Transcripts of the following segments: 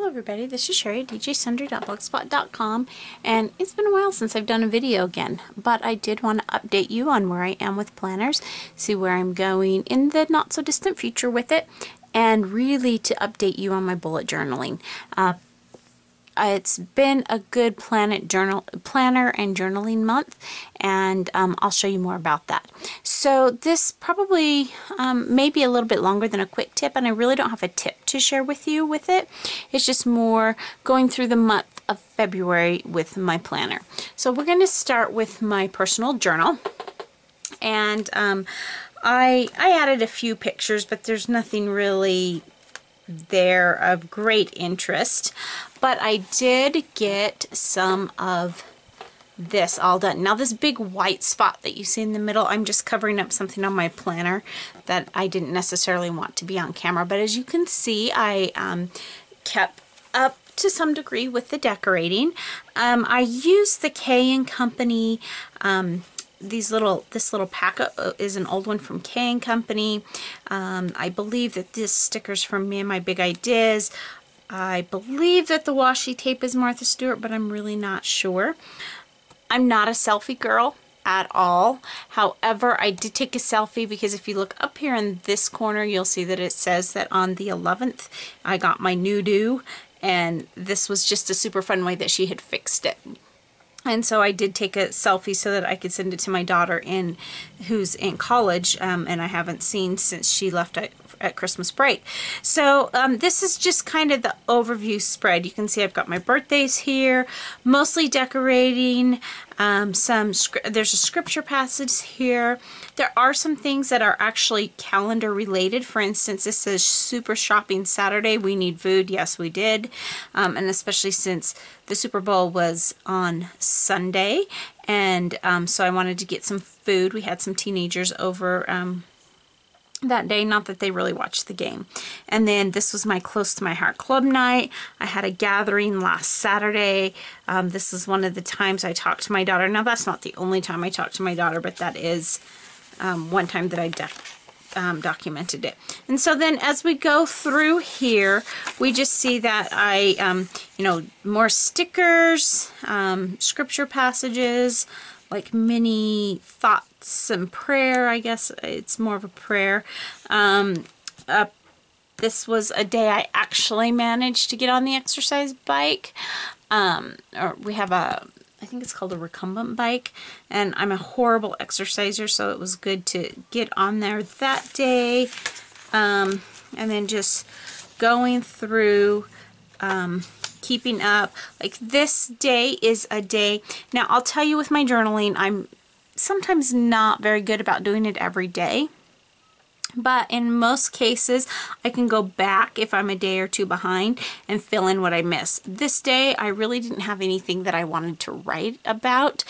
Hello everybody, this is Cheri, djsundry.blogspot.com, and it's been a while since I've done a video again, but I did want to update you on where I am with planners, see where I'm going in the not so distant future with it, and really to update you on my bullet journaling. It's been a good planner and journaling month, and I'll show you more about that. So this probably may be a little bit longer than a quick tip, and I really don't have a tip to share with you with it. It's just more going through the month of February with my planner. So we're going to start with my personal journal, and I added a few pictures, but there's nothing really there of great interest, but I did get some of this all done. Now this big white spot that you see in the middle, I'm just covering up something on my planner that I didn't necessarily want to be on camera, but as you can see, I kept up to some degree with the decorating. I used the K & Company this little packet is an old one from K & Company. I believe that this sticker's from Me and My Big Ideas. I believe that the washi tape is Martha Stewart, but I'm really not sure. I'm not a selfie girl at all. However, I did take a selfie because if you look up here in this corner, you'll see that it says that on the 11th I got my new do, and this was just a super fun way that she had fixed it. And so I did take a selfie so that I could send it to my daughter who's in college, and I haven't seen since she left at Christmas break. So this is just kind of the overview spread. You can see I've got my birthdays here, mostly decorating. There's a scripture passage here. There are some things that are actually calendar related. For instance, this says Super Shopping Saturday. We need food. Yes, we did. And especially since the Super Bowl was on Sunday. And so I wanted to get some food. We had some teenagers over that day, not that they really watched the game. And then this was my Close to My Heart Club night. I had a gathering last Saturday. This is one of the times I talked to my daughter. Now that's not the only time I talked to my daughter, but that is one time that I documented it. And so then as we go through here, we just see that I, more stickers, scripture passages, like mini thoughts and prayer. I guess it's more of a prayer. This was a day I actually managed to get on the exercise bike. Or we have I think it's called a recumbent bike, and I'm a horrible exerciser, so it was good to get on there that day. And then just going through keeping up. Like this day is a day. Now I'll tell you with my journaling, I'm sometimes not very good about doing it every day. But in most cases, I can go back if I'm a day or two behind and fill in what I missed. This day, I really didn't have anything that I wanted to write about.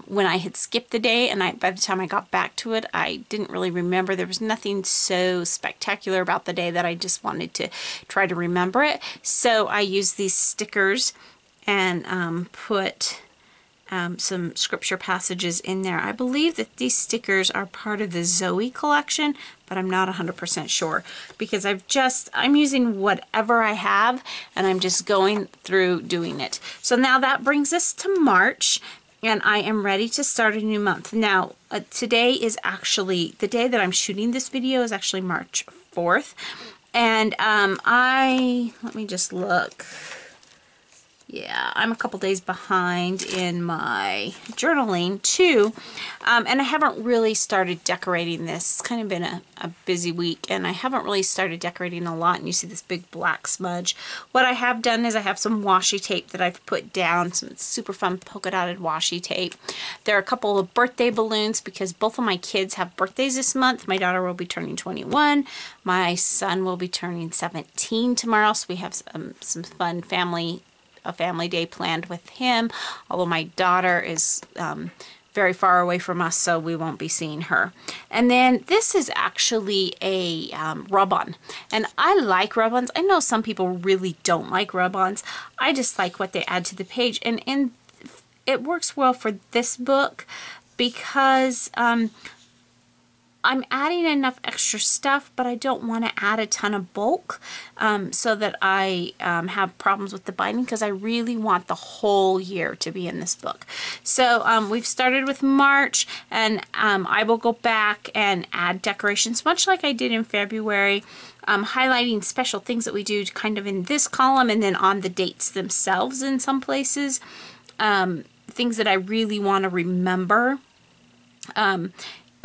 When I had skipped the day, and by the time I got back to it, I didn't really remember. There was nothing so spectacular about the day that I just wanted to try to remember it. So I used these stickers and put some scripture passages in there. I believe that these stickers are part of the Zoe collection, but I'm not 100% sure because I'm using whatever I have and I'm just going through doing it. So now that brings us to March, and I am ready to start a new month. Now today is actually, the day that I'm shooting this video is actually March 4th, and let me just look. Yeah, I'm a couple days behind in my journaling too, and I haven't really started decorating this. It's kind of been a busy week, and I haven't really started decorating a lot, and you see this big black smudge. What I have done is I have some washi tape that I've put down, some super fun polka dotted washi tape. There are a couple of birthday balloons because both of my kids have birthdays this month. My daughter will be turning 21. My son will be turning 17 tomorrow, so we have some fun a family day planned with him, although my daughter is very far away from us, so we won't be seeing her. And then this is actually a rub-on, and I like rub-ons. I know some people really don't like rub-ons. I just like what they add to the page, and it works well for this book because I'm adding enough extra stuff, but I don't want to add a ton of bulk so that I have problems with the binding, because I really want the whole year to be in this book. So we've started with March, and I will go back and add decorations much like I did in February, highlighting special things that we do kind of in this column, and then on the dates themselves in some places, things that I really want to remember.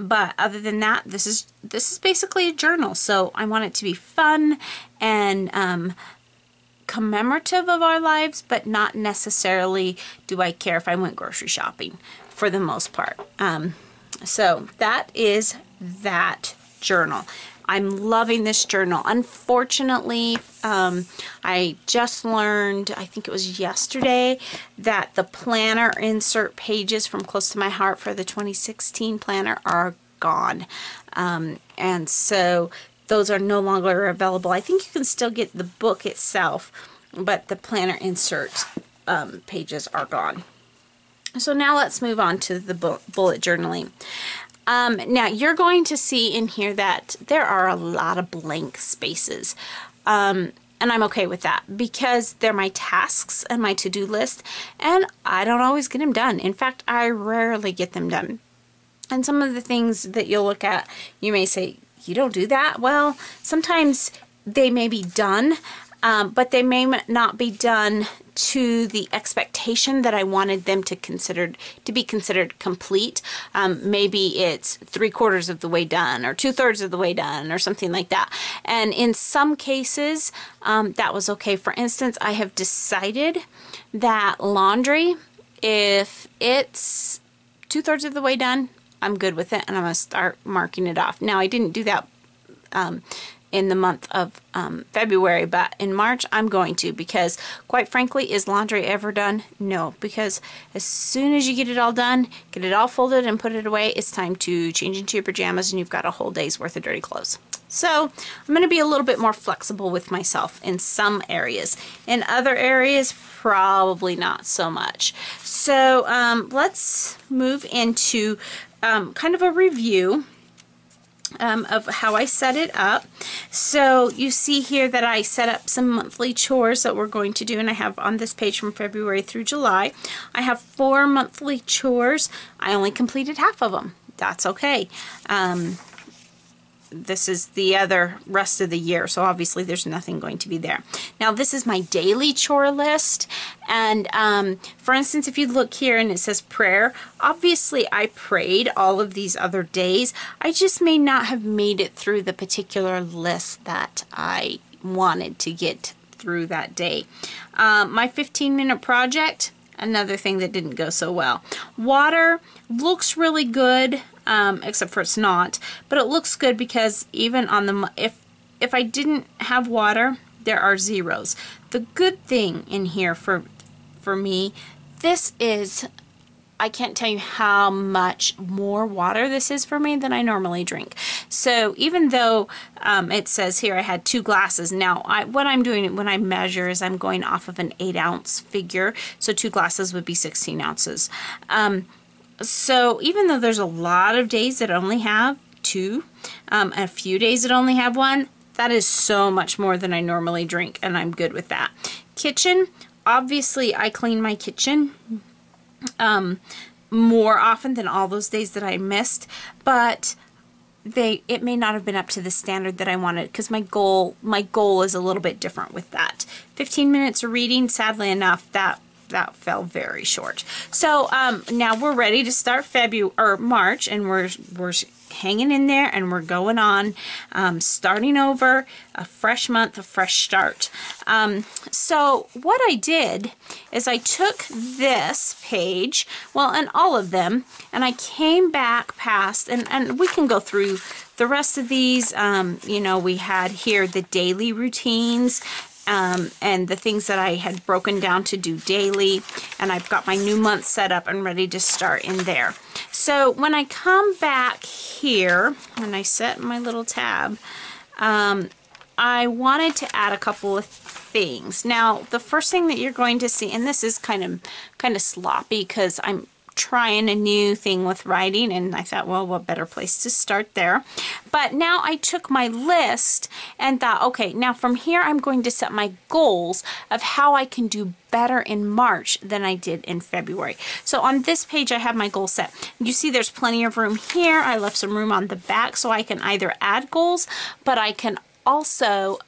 But other than that, this is basically a journal. So I want it to be fun and commemorative of our lives, but not necessarily do I care if I went grocery shopping for the most part. So that is that journal. I'm loving this journal. Unfortunately, I just learned, I think it was yesterday, that the planner insert pages from Close to My Heart for the 2016 planner are gone. And so those are no longer available. I think you can still get the book itself, but the planner insert pages are gone. So now let's move on to the bullet journaling. Now you're going to see in here that there are a lot of blank spaces. And I'm okay with that because they're my tasks and my to-do list, and I don't always get them done. In fact, I rarely get them done. And some of the things that you'll look at, you may say, you don't do that? Well, sometimes they may be done, but they may not be done to the expectation that I wanted them to be considered complete. Maybe it's 3/4 of the way done or 2/3 of the way done or something like that. And in some cases, that was okay. For instance, I have decided that laundry, if it's 2/3 of the way done, I'm good with it, and I'm going to start marking it off. Now, I didn't do that in the month of February, but in March I'm going to, because quite frankly, is laundry ever done? No, because as soon as you get it all done, get it all folded and put it away, it's time to change into your pajamas and you've got a whole day's worth of dirty clothes. So I'm going to be a little bit more flexible with myself in some areas. In other areas, probably not so much. So let's move into kind of a review of how I set it up. So you see here that I set up some monthly chores that we're going to do, and I have on this page from February through July. I have 4 monthly chores. I only completed half of them. That's okay. This is the other rest of the year, so obviously there's nothing going to be there. Now this is my daily chore list, and for instance, if you look here and it says prayer, obviously I prayed all of these other days. I just may not have made it through the particular list that I wanted to get through that day. My 15-minute project, another thing that didn't go so well. Water looks really good, except for it's not, but it looks good because even on the, if I didn't have water, there are zeros. The good thing in here for me, this is, I can't tell you how much more water this is for me than I normally drink. So even though it says here I had 2 glasses, now what I'm doing when I measure is I'm going off of an 8-ounce figure, so 2 glasses would be 16 ounces. So even though there's a lot of days that only have 2, a few days that only have 1, that is so much more than I normally drink, and I'm good with that. Kitchen, obviously I clean my kitchen more often than all those days that I missed, but it may not have been up to the standard that I wanted, because my goal is a little bit different with that. 15 minutes of reading, sadly enough, that fell very short. So now we're ready to start March, and we're hanging in there, and we're going on, starting over, a fresh month, a fresh start. So what I did is I took this page, well, and all of them, and I came back past, and we can go through the rest of these. You know, we had here the daily routines, and the things that I had broken down to do daily, and I've got my new month set up and ready to start in there. So when I come back here, when I set my little tab, I wanted to add a couple of things. Now the first thing that you're going to see, and this is kind of sloppy because I'm trying a new thing with writing, and I thought, well, what better place to start there. But now I took my list and thought, okay, now from here I'm going to set my goals of how I can do better in March than I did in February. So on this page I have my goal set. You see there's plenty of room here. I left some room on the back so I can either add goals, but I can also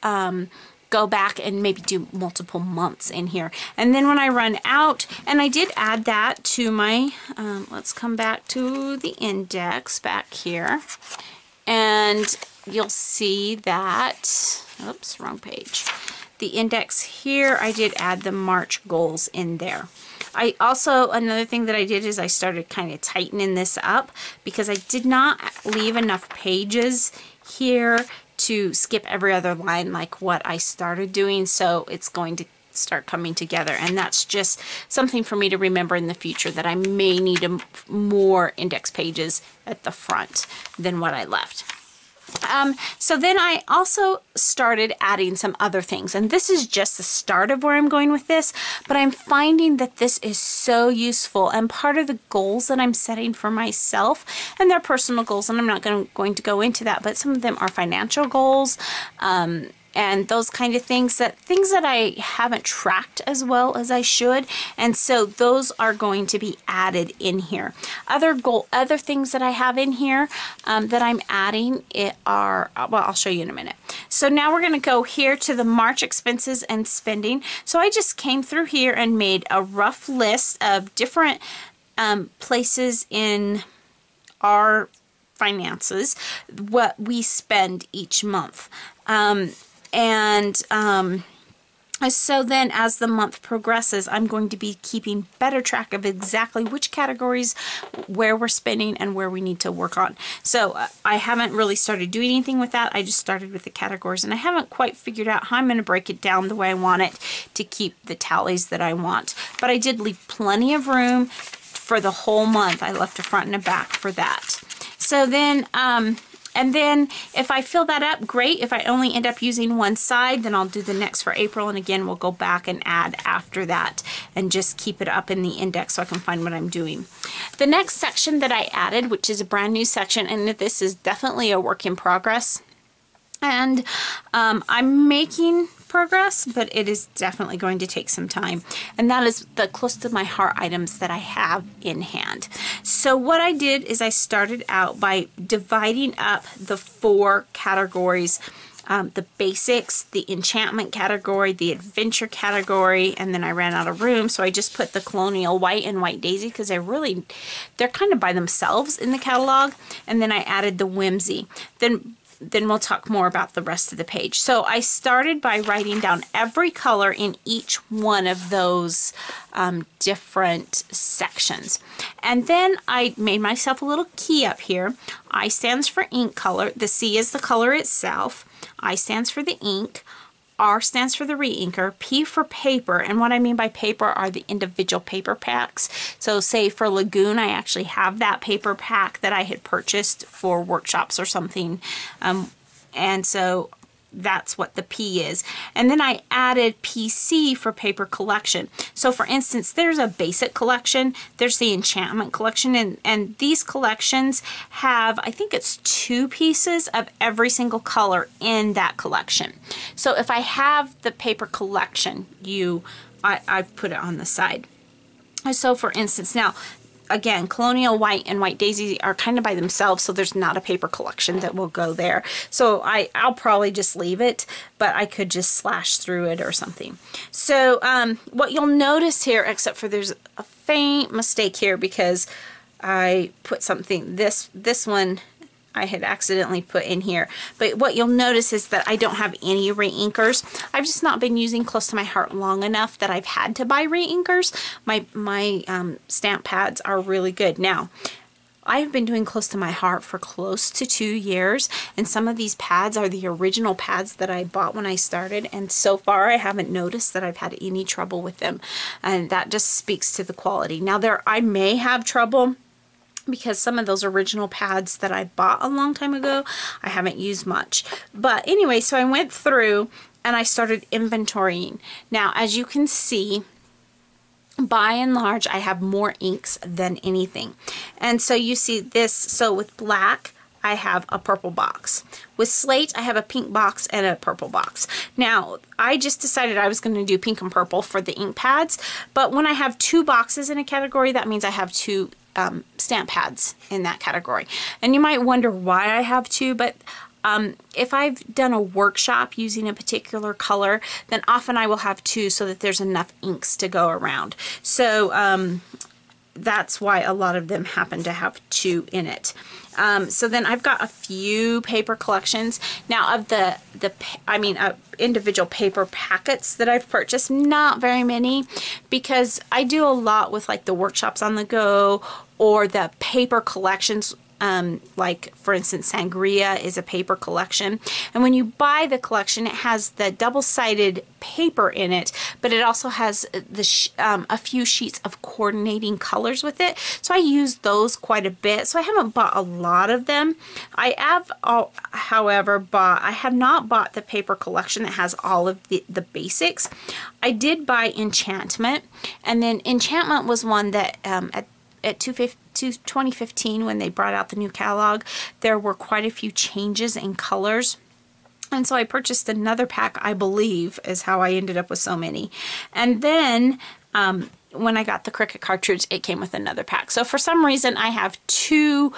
go back and maybe do multiple months in here. And then when I run out, and I did add that to my, let's come back to the index back here, and you'll see that, oops, wrong page. The index here, I did add the March goals in there. I also, another thing that I did is I started kind of tightening this up because I did not leave enough pages here to skip every other line like what I started doing, so it's going to start coming together, and that's just something for me to remember in the future, that I may need more index pages at the front than what I left. So then I also started adding some other things, and this is just the start of where I'm going with this, but I'm finding that this is so useful and part of the goals that I'm setting for myself, and they're personal goals, and I'm not going to go into that, but some of them are financial goals, and those kind of things that I haven't tracked as well as I should, and so those are going to be added in here. Other things that I have in here that I'm adding are, well, I'll show you in a minute. So now we're going to go here to the March expenses and spending. So I just came through here and made a rough list of different places in our finances, what we spend each month. So then as the month progresses, I'm going to be keeping better track of exactly which categories, where we're spending, and where we need to work on. So I haven't really started doing anything with that. I just started with the categories, and I haven't quite figured out how I'm going to break it down the way I want it to keep the tallies that I want. But I did leave plenty of room for the whole month. I left a front and a back for that. So then, and then if I fill that up, great. If I only end up using one side, then I'll do the next for April, and again we'll go back and add after that and just keep it up in the index so I can find what I'm doing. The next section that I added, which is a brand new section, and this is definitely a work in progress, and I'm making progress, but it is definitely going to take some time, and that is the close to my heart items that I have in hand. So what I did is I started out by dividing up the 4 categories, the basics, the enchantment category, the adventure category, and then I ran out of room, so I just put the colonial white and white daisy because they're kind of by themselves in the catalog, and then I added the whimsy. Then we'll talk more about the rest of the page. So I started by writing down every color in each one of those different sections. And then I made myself a little key up here. I stands for ink color. The C is the color itself. I stands for the ink. R stands for the re-inker, P for paper, and what I mean by paper are the individual paper packs. So say for Lagoon, I actually have that paper pack that I had purchased for workshops or something, and so that's what the P is. And then I added PC for paper collection. So for instance, there's a basic collection, there's the enchantment collection, and these collections have, I think it's 2 pieces of every single color in that collection. So if I have the paper collection, I've put it on the side. So for instance, now again, colonial white and white daisy are kind of by themselves, so there's not a paper collection that will go there. So I'll probably just leave it, but I could just slash through it or something. So what you'll notice here, except for there's a faint mistake here because I put something, this one I had accidentally put in here, but what you'll notice is that I don't have any re-inkers. I've just not been using Close to My Heart long enough that I've had to buy re-inkers. My stamp pads are really good. Now, I've been doing Close to My Heart for close to 2 years, and some of these pads are the original pads that I bought when I started, and so far I haven't noticed that I've had any trouble with them, and that just speaks to the quality. Now, I may have trouble because some of those original pads that I bought a long time ago, I haven't used much. But anyway, so I went through and I started inventorying. Now, as you can see, by and large, I have more inks than anything. And so you see this, so with black, I have a purple box. With slate, I have a pink box and a purple box. Now, I just decided I was going to do pink and purple for the ink pads, but when I have 2 boxes in a category, that means I have 2 stamp pads in that category. And you might wonder why I have 2, but if I've done a workshop using a particular color, then often I will have 2 so that there's enough inks to go around. So that's why a lot of them happen to have 2 in it. So then I've got a few paper collections. Now of the individual paper packets that I've purchased, not very many, because I do a lot with like the workshops on the go or the paper collections. Like for instance, Sangria is a paper collection, and when you buy the collection, it has the double-sided paper in it, but it also has a few sheets of coordinating colors with it. So I use those quite a bit. So I haven't bought a lot of them. I have, however, I have not bought the paper collection that has all of the basics. I did buy Enchantment, and then Enchantment was one that at 2015, when they brought out the new catalog, there were quite a few changes in colors. And so I purchased another pack, I believe, is how I ended up with so many. And then when I got the Cricut cartridge, it came with another pack. So for some reason, I have 2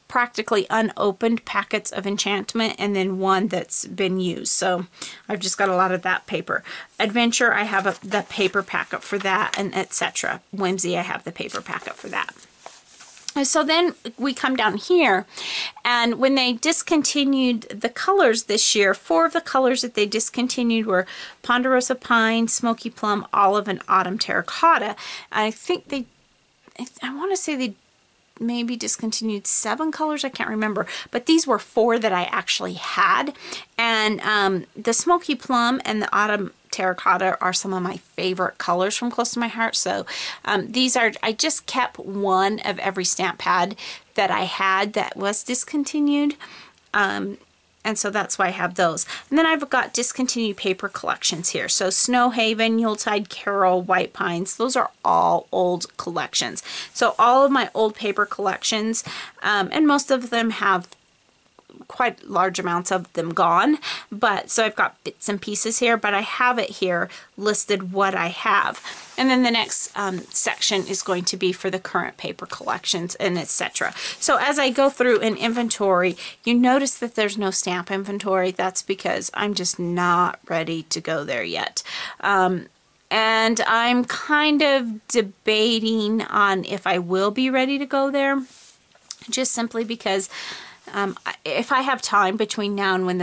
practically unopened packets of Enchantment and then 1 that's been used. So I've just got a lot of that paper. Adventure, I have the paper packet for that, and etc. Whimsy, I have the paper packet for that. So then we come down here, and when they discontinued the colors this year, 4 of the colors that they discontinued were Ponderosa Pine, Smoky Plum, Olive, and Autumn Terracotta. I think I want to say they maybe discontinued 7 colors, I can't remember, but these were 4 that I actually had. And the Smoky Plum and the Autumn Terracotta are some of my favorite colors from Close to My Heart. So these are, I just kept 1 of every stamp pad that I had that was discontinued. And so that's why I have those. And then I've got discontinued paper collections here. So Snow Haven, Yuletide Carol, White Pines, those are all old collections. So all of my old paper collections, and most of them have quite large amounts of them gone, but so I've got bits and pieces here, but I have it here listed what I have. And then the next section is going to be for the current paper collections and etc. So as I go through an inventory, you notice that there's no stamp inventory. That's because I'm just not ready to go there yet. And I'm kind of debating on if I will be ready to go there, just simply because if I have time between now and when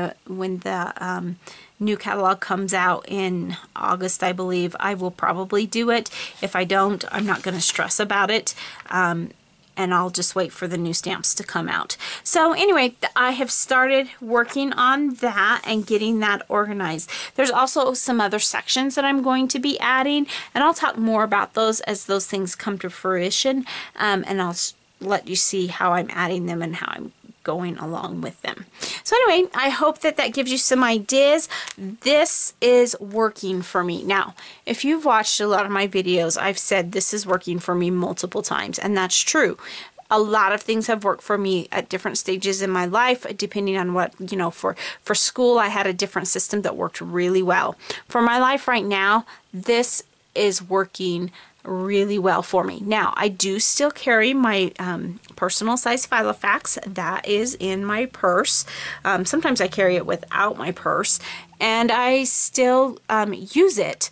the new catalog comes out in August, I believe, I will probably do it. If I don't, I'm not going to stress about it, and I'll just wait for the new stamps to come out. So anyway, I have started working on that and getting that organized. There's also some other sections that I'm going to be adding, and I'll talk more about those as those things come to fruition, and I'll let you see how I'm adding them and how I'm going along with them. So anyway, I hope that that gives you some ideas. This is working for me. Now, if you've watched a lot of my videos, I've said this is working for me multiple times, and that's true. A lot of things have worked for me at different stages in my life, depending on what, you know, for school, I had a different system that worked really well. For my life right now, this is working really well for me. Now, I do still carry my personal size Filofax. That is in my purse. Sometimes I carry it without my purse, and I still use it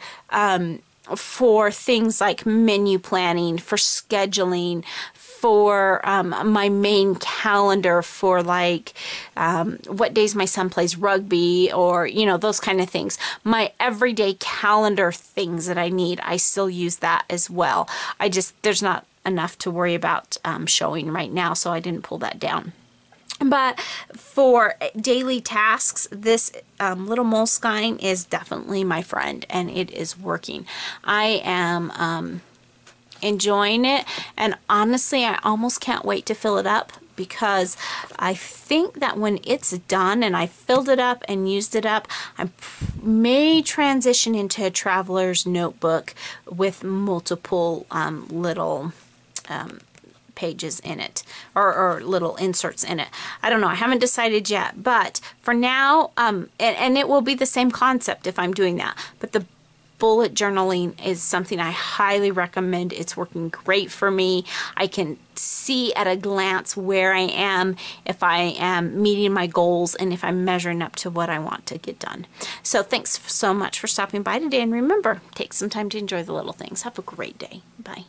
for things like menu planning, for scheduling, for my main calendar, for like what days my son plays rugby, or you know, those kind of things. My everyday calendar things that I need, I still use that as well. There's not enough to worry about showing right now, so I didn't pull that down. But for daily tasks, this little Moleskine is definitely my friend, and it is working. I am enjoying it, and honestly, I almost can't wait to fill it up because I think that when it's done and I filled it up and used it up, I may transition into a traveler's notebook with multiple little pages in it, or little inserts in it. I don't know. I haven't decided yet, but for now, and it will be the same concept if I'm doing that, but the bullet journaling is something I highly recommend. It's working great for me. I can see at a glance where I am, if I am meeting my goals, and if I'm measuring up to what I want to get done. So thanks so much for stopping by today, and remember, take some time to enjoy the little things. Have a great day. Bye.